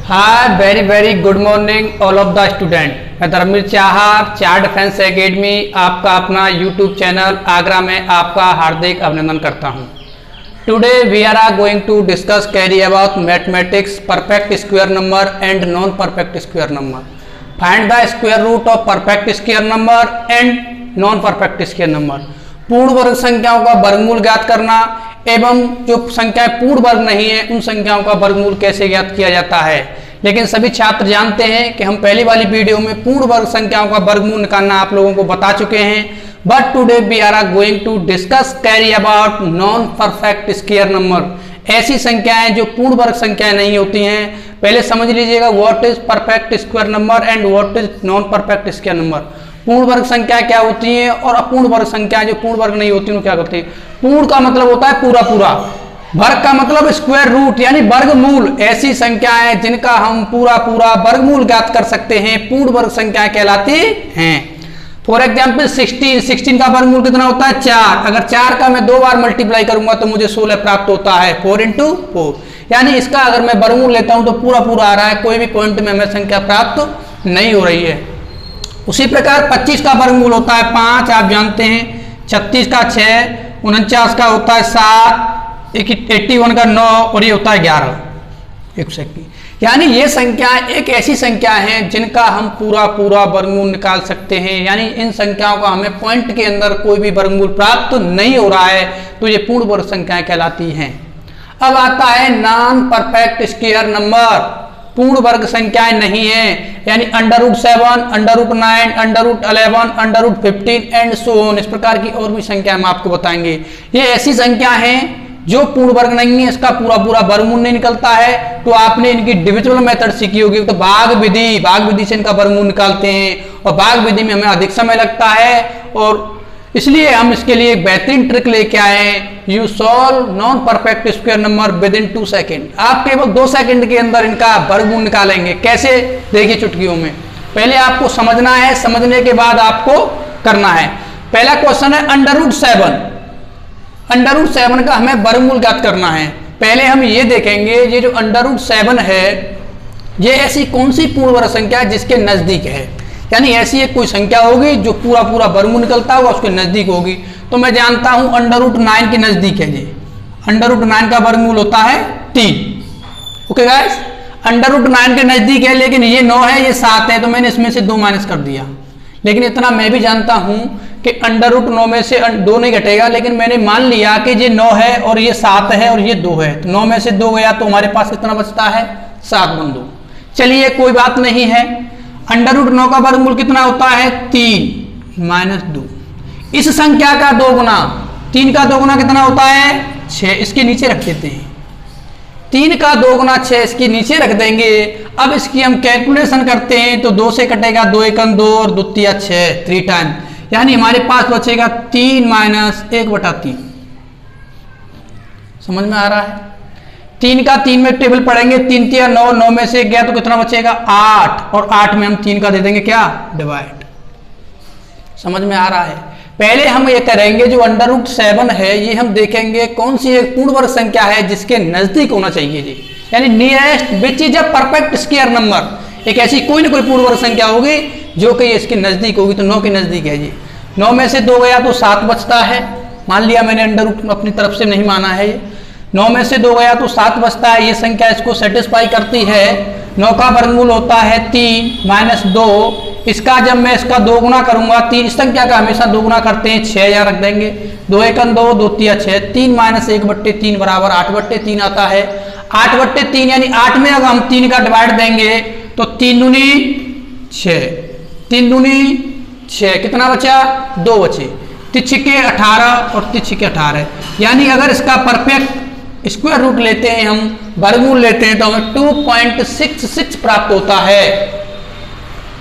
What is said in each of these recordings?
Hi very good morning all of the student. मैं धर्मवीर चाहर, चार defence academy आपका अपना यूट्यूब चैनल आगरा में आपका हार्दिक अभिनंदन करता हूं। Today we are going to discuss carry about mathematics perfect square number and non perfect square number. Find the square root of perfect square number and non perfect square number. पूर्ण वर्ग संख्याओं का वर्गमूल ज्ञात करना एवं जो संख्याएं पूर्ण वर्ग नहीं है उन संख्याओं का वर्गमूल कैसे ज्ञात किया जाता है। लेकिन सभी छात्र जानते हैं कि हम पहली वाली वीडियो में पूर्ण वर्ग संख्याओं का वर्गमूल निकालना आप लोगों को बता चुके हैं। But today we are going to discuss carry about non perfect square number. ऐसी संख्याएं जो पूर्ण वर्ग संख्याएं नहीं होती हैं। पहले समझ लीजिएगा what is perfect square number and what is non perfect square number. पूर्ण वर्ग संख्या क्या होती है और अपूर्ण वर्ग संख्या जो पूर्ण वर्ग नहीं होती क्या करती है। पूर्ण का मतलब होता है पूरा पूरा, वर्ग का मतलब स्क्वायर रूट यानी वर्गमूल। ऐसी संख्याएं जिनका हम पूरा पूरा वर्गमूल ज्ञात कर सकते हैं पूर्ण वर्ग संख्याएं कहलाती हैं। फॉर एग्जाम्पल 16 का वर्गमूल कितना होता है 4। अगर 4 का मैं 2 बार मल्टीप्लाई करूंगा तो मुझे 16 प्राप्त होता है 4 × 4। यानी इसका अगर मैं वर्गमूल लेता हूं तो पूरा पूरा आ रहा है, कोई भी पॉइंट में हमें संख्या प्राप्त नहीं हो रही है। उसी प्रकार 25 का वर्गमूल होता है 5, आप जानते हैं। 36 का 6, 49 का होता है 7, 81 का 9 और ये होता है 11। एक सेकंड, यानी ये संख्या एक ऐसी संख्या है जिनका हम पूरा पूरा वर्गमूल निकाल सकते हैं। यानी इन संख्याओं का हमें पॉइंट के अंदर कोई भी वर्गमूल प्राप्त नहीं हो रहा है तो ये पूर्ण वर्ग संख्याएं कहलाती हैं। अब आता है नॉन परफेक्ट स्क्वायर नंबर। पूर्ण वर्ग संख्याएं नहीं है, यानी √7, √9, √11, √15 एंड सो ऑन। इस प्रकार की और भी संख्या हम आपको बताएंगे। ये ऐसी संख्या है जो पूर्ण वर्ग नहीं है, इसका पूरा पूरा वर्गमूल नहीं निकलता है। तो आपने इनकी डिविजिबल मेथड सीखी होगी, तो भाग विधि से इनका वर्गमूल निकालते हैं और भाग विधि में हमें अधिक समय लगता है और इसलिए हम इसके लिए एक बेहतरीन ट्रिक लेके आए। You solve non perfect square number with in 2 second. आप केवल 2 सेकंड के अंदर इनका वर्गमूल निकालेंगे। कैसे, देखिए चुटकियों में। पहले आपको समझना है, समझने के बाद आपको करना है। पहला क्वेश्चन है √7। √7 का हमें वर्गमूल ज्ञात करना है। पहले हम ये देखेंगे ये जो √7 है ये ऐसी कौन सी पूर्ण वर्ग संख्या है जिसके नजदीक है। यानी ऐसी एक कोई संख्या होगी जो पूरा पूरा वर्गमूल निकलता होगा उसके नजदीक होगी। तो मैं जानता हूं √9 के नजदीक है जी। √9 का वर्गमूल होता है 3। ओके गाइस, √9 के नजदीक है, लेकिन ये 9 है ये 7 है तो मैंने इसमें से 2 माइनस कर दिया। लेकिन इतना मैं भी जानता हूं कि √9 में से 2 नहीं घटेगा, लेकिन मैंने मान लिया कि ये 9 है और ये 7 है और ये 2 है। तो 9 में से 2 गया तो हमारे पास कितना बचता है 7 बंधु। चलिए कोई बात नहीं है। √9 का वर्गमूल कितना होता है 3 - 2। इस संख्या का 2 गुना, 3 का 2 गुना कितना होता है 6। इसके नीचे रख देते हैं। 3 का 2 गुना 6 इसके नीचे रख देंगे। अब इसकी हम कैलकुलेशन करते हैं तो 2 से कटेगा 2 × 1 = 2 और 2 × 6 3 टाइम। यानी हमारे पास बचेगा 3 - 1/3। समझ में आ रहा है। 3 का 3 में टेबल पढ़ेंगे, 3 × 3 = 9, 9 में से गया तो कितना बचेगा 8 और 8 में हम 3 का दे देंगे क्या डिवाइड। समझ में आ रहा है। पहले हम ये करेंगे जो √7 है ये हम देखेंगे कौन सी एक पूर्ण वर्ग संख्या है जिसके नजदीक होना चाहिए जी। यानी nearest which is a perfect square number. एक ऐसी कोई ना कोई पूर्ण वर्ग संख्या होगी जो कि इसके नजदीक होगी। तो 9 के नजदीक है जी। 9 में से 2 गया तो 7 बचता है। मान लिया मैंने √ अपनी तरफ से नहीं माना है। 9 में से 2 गया तो 7 बचता है। ये संख्या इसको सेटिस्फाई करती है। 9 का वर्गमूल होता है 3 - 2। इसका जब मैं इसका 2 गुना करूंगा, 3 इस संख्या का हमेशा 2 गुना करते हैं 6 यहाँ रख देंगे। 2 × 1 = 2, 2 × 3 = 6, 3 - 1/3 बराबर 8/3 आता है। 8/3 यानी 8 में अगर हम 3 का डिवाइड देंगे तो 3 दूनी 6, 3 दूनी 6, कितना बचा 2 बचे। 3 × 18 और 3 × 18। यानी अगर इसका परफेक्ट स्क्वायर रूट लेते हैं, हम वर्गमूल लेते हैं तो हमें 2.66 प्राप्त होता है।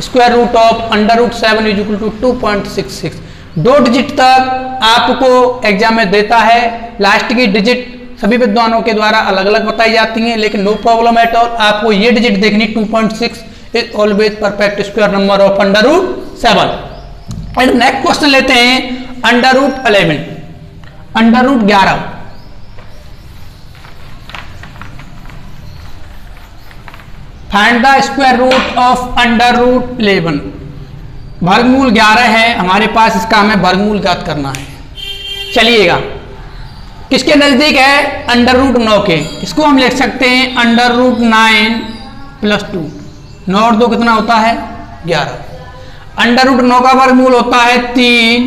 Square root of √7 = 2.66। 2 डिजिट तक आपको एग्जाम में देता है। लास्ट की डिजिट सभी विद्वानों के द्वारा अलग अलग बताई जाती हैं, लेकिन नो प्रॉब्लम एट ऑल। आपको ये डिजिट देखनी 2.6 is always perfect square number of √7। And next question लेते हैं √11, √11। Find the square root of under root 11। वर्गमूल 11 है हमारे पास, इसका हमें वर्गमूल ज्ञात करना है। चलिएगा, किसके नजदीक है? अंडर रूट 9 के। इसको हम लिख सकते हैं अंडर रूट 9 प्लस 2। 9 और 2 कितना होता है? 11। अंडर रूट 9 का वर्गमूल होता है 3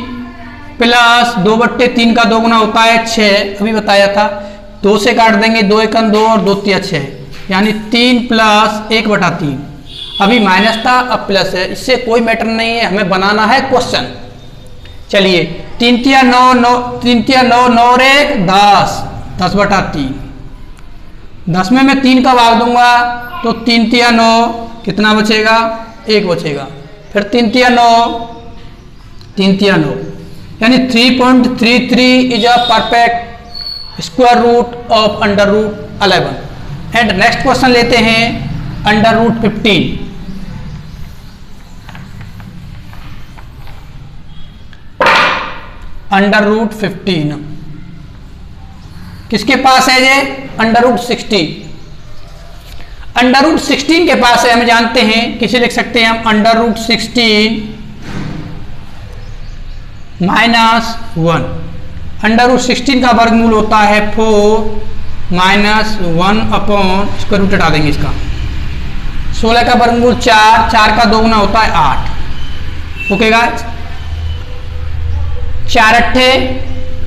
प्लस 2/3 का 2 गुना होता है 6। अभी बताया था, 2 से काट देंगे, 2 एकम 2 और 2 तिया 6, यानी 3 प्लस 1/3। अभी माइनस था, अब प्लस है, इससे कोई मैटर नहीं है, हमें बनाना है क्वेश्चन। चलिए, 3 तिया 9, 9 3 तिया 9, 9 और 1 10, 10/3। 10 में मैं 3 का भाग दूंगा तो 3 तिया 9 कितना बचेगा? 1 बचेगा। फिर 3 तिया 9, 3 तिया 9, यानी 3.33 is a perfect square root of under root 11। And next question लेते हैं अंडर रूट 15। अंडर रूट 15 किसके पास है? ये अंडर रूट 16। अंडर रूट 16 के पास है, हम जानते हैं, किसे लिख सकते हैं हम? Under root 16 minus 1। Under root 16 का वर्गमूल होता है 4 माइनस 1 अपॉन, स्क्वायर रूट हटा देंगे इसका, 16 का वर्गमूल 4, 4 का 2 गुना होता है 8। ओके गाइस, 4 अट्ठे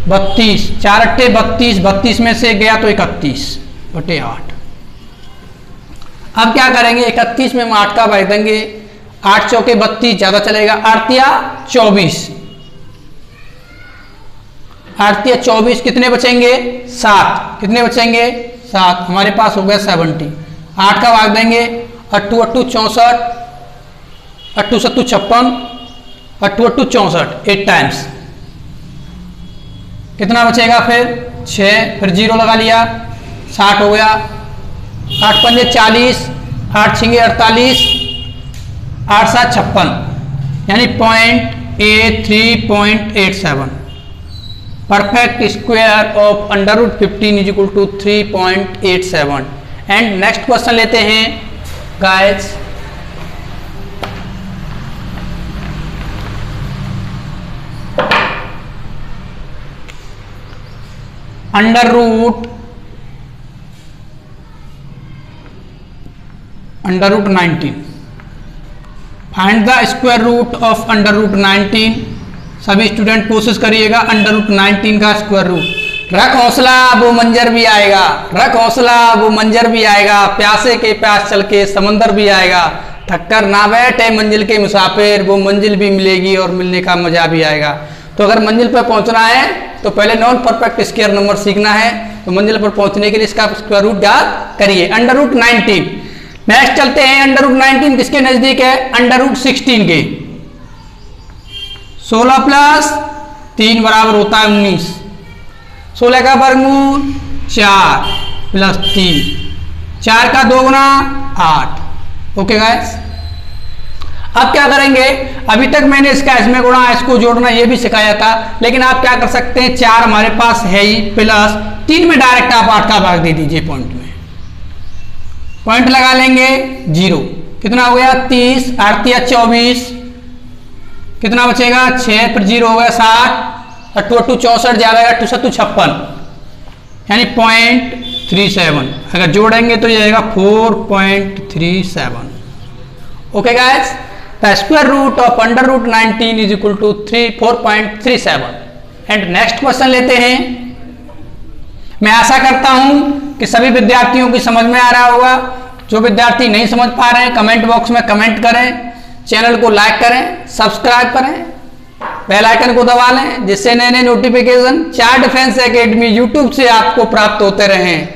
32, 4 अट्ठे 32, 32 में से गया तो 31/8। अब क्या करेंगे? 31 में हम 8 का भाग देंगे, 8 चौके 32, ज्यादा चलेगा, 8 तिया 24, 8 तिया 24, कितने बचेंगे? 7। कितने बचेंगे? 7। हमारे पास हो गया 70। 8 का भाग देंगे, 8 8 64, 8 7 56, 8 8 64, 8 टाइम्स, कितना बचेगा? फिर 6, फिर 0 लगा लिया, 60 हो गया। 8 पंजे 40, 8 छिंगे 48, 8 7 56, यानी 0.83.87। Perfect square of under root 15 is equal to 3.87। And next question लेते हैं guys. Under root 19। Find the square root of under root 19। सभी स्टूडेंट कोशिश करिएगा अंडर रूट 19 का स्क्वायर रूट। रख हौसला वो मंजर भी आएगा, रख हौसला वो मंजर भी आएगा, प्यासे के प्यास चल के समंदर भी आएगा, थककर ना बैठे मंजिल के मुसाफिर, वो मंजिल भी मिलेगी और मिलने का मजा भी आएगा। तो अगर मंजिल पर पहुंचना है तो पहले नॉन परफेक्ट स्क्वायर नंबर सीखना है, तो मंजिल पर पहुंचने के लिए इसका स्क्वायर रूट याद करिए। Under root 19। नेक्स्ट चलते हैं, अंडर रूट 19 किसके नजदीक है? अंडर रूट 16 के। 16 प्लस 3 बराबर होता है 19। 16 का वर्गमूल 4 प्लस 3, 4 का 2 गुना 8। ओके गाइस, अब क्या करेंगे? अभी तक मैंने इसका इसमें गुणा इसको जोड़ना ये भी सिखाया था, लेकिन आप क्या कर सकते हैं? 4 हमारे पास है ही, प्लस 3 में डायरेक्ट आप 8 का भाग दे दीजिए पॉइंट में, पॉइंट लगा लेंगे 0। कितना हो गया? 30, 8 तिया 24, कितना बचेगा? 6, फिर 0 हो गया 60, 8 8 64, ज्यादा 8 7 56, यानी 0.37। अगर जोड़ेंगे तो ये आएगा 4.37। Okay guys, the square root of under root 19 is equal to 4.37। And next question लेते हैं। मैं आशा करता हूं कि सभी विद्यार्थियों की समझ में आ रहा होगा। जो विद्यार्थी नहीं समझ पा रहे हैं कमेंट बॉक्स में कमेंट करें, चैनल को लाइक करें, सब्सक्राइब करें, बेल आइकन को दबा लें, जिससे नए नए नोटिफिकेशन चार डिफेंस एकेडमी यूट्यूब से आपको प्राप्त होते रहें।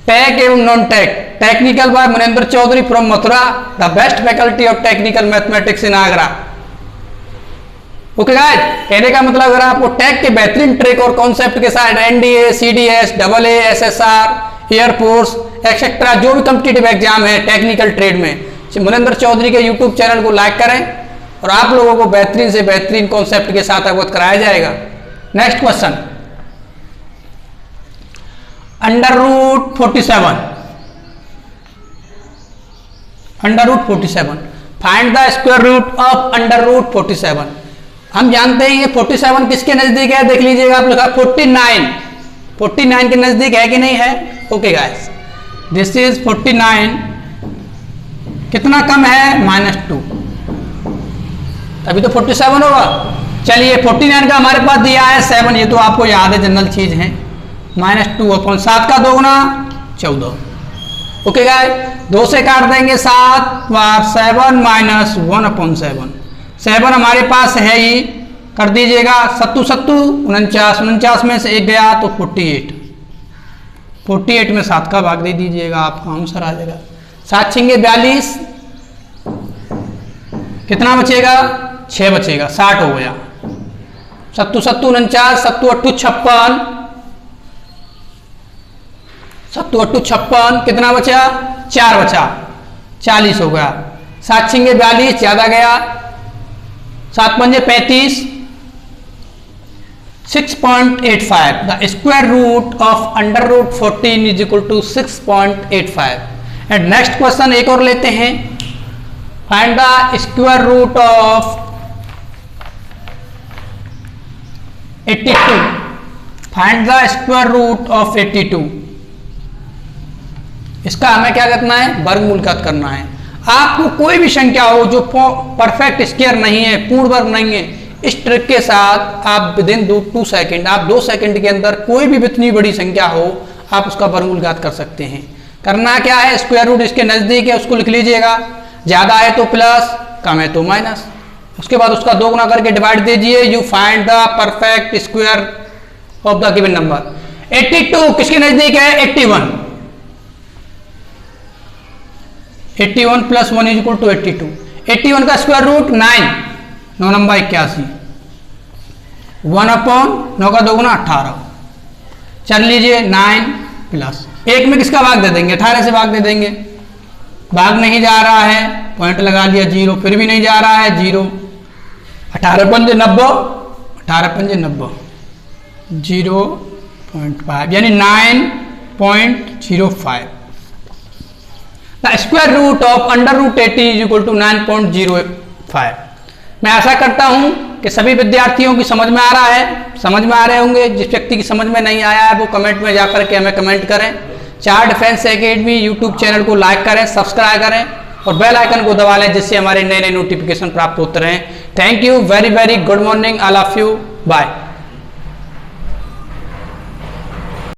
टेक एवं non tech, technical by Munendra Chaudhary from Mathura, the best faculty of technical mathematics in Agra. Okay guys, कहने का मतलब अगर आपको टेक के बेहतरीन ट्रिक और कॉन्सेप्ट के साथ NDA, CDS, AA, SSR, air force etcetera जो भी कॉम्पिटिटिव एग्जाम है टेक्निकल ट्रेड में, मुनेंद्र चौधरी के यूट्यूब चैनल को लाइक करें और आप लोगों को बेहतरीन से बेहतरीन कॉन्सेप्ट के साथ अवगत कराया जाएगा। Next question, under root 47। √47। Find the square root of √47। हम जानते हैं ये 47 किसके नजदीक है, देख लीजिएगा आप लिखा 49 के नजदीक है कि नहीं है। ओके गाइस, दिस इज 49, कितना कम है -2, तभी तो 47 होगा। चलिए 49 का हमारे पास दिया है 7, ये तो आपको याद है, जनरल चीज है। -2 7 का 2 गुना 14। ओके गाइस, 2 से काट देंगे 7 बार 7 - 1/7। 7 हमारे पास है ही, कर दीजिएगा 7 7 49 में से 1 गया तो 48 में 7 का भाग दे दीजिएगा, आपका आंसर आ जाएगा। 7 छिंगे 42, कितना बचेगा 6 बचेगा, 60 हो गया। 7 7 49, 7 8 56, 7 8 56, कितना बचा 4 बचा, 40 हो गया। 7 छिंगे 42, ज्यादा गया, 7 पंजे 35, 6.85। The square root of √14 is equal to 6.85। And next question एक और लेते हैं। Find the square root of 82। Find the square root of 82। इसका हमें क्या करना है, वर्गमूलघात करना है। आपको कोई भी संख्या हो जो परफेक्ट स्क्वायर नहीं है, पूर्ण वर्ग नहीं है, इस ट्रिक के साथ आप विदिन 2 सेकंड, आप 2 सेकंड के अंदर कोई भी इतनी बड़ी संख्या हो आप उसका वर्गमूलघात कर सकते हैं। करना क्या है, स्क्वायर रूट इसके नजदीक है उसको लिख लीजिएगा, ज्यादा है तो प्लस, कम है तो माइनस, उसके बाद उसका 2 गुना करके डिवाइड दीजिए। You find the perfect square of the given number. 82 किसके नजदीक है, 81। 81 + 1 = 82। 81 का स्क्वायर रूट 9, 9 नंबर 81, 1/9 का 2 गुना 18। चल लीजिए 9 प्लस 1 में किसका भाग दे देंगे, 18 से भाग दे देंगे। भाग नहीं जा रहा है, पॉइंट लगा लिया 0, फिर भी नहीं जा रहा है 0। 18 पंजे 90, 18 पंजे 90, 0.5 यानी 9.05। The square root of √80 is equal to 9.05। मैं आशा करता हूं कि सभी विद्यार्थियों की समझ में आ रहा है, समझ में आ रहे होंगे। जिस व्यक्ति की समझ में नहीं आया है वो कमेंट में जाकर के हमें कमेंट करें। चार डिफेंस एकेडमी यूट्यूब चैनल को लाइक करें, सब्सक्राइब करें और बेल आइकन को दबा लें, जिससे हमारे नए नए नोटिफिकेशन प्राप्त होते रहें। Thank you, very very good morning, all of you, bye.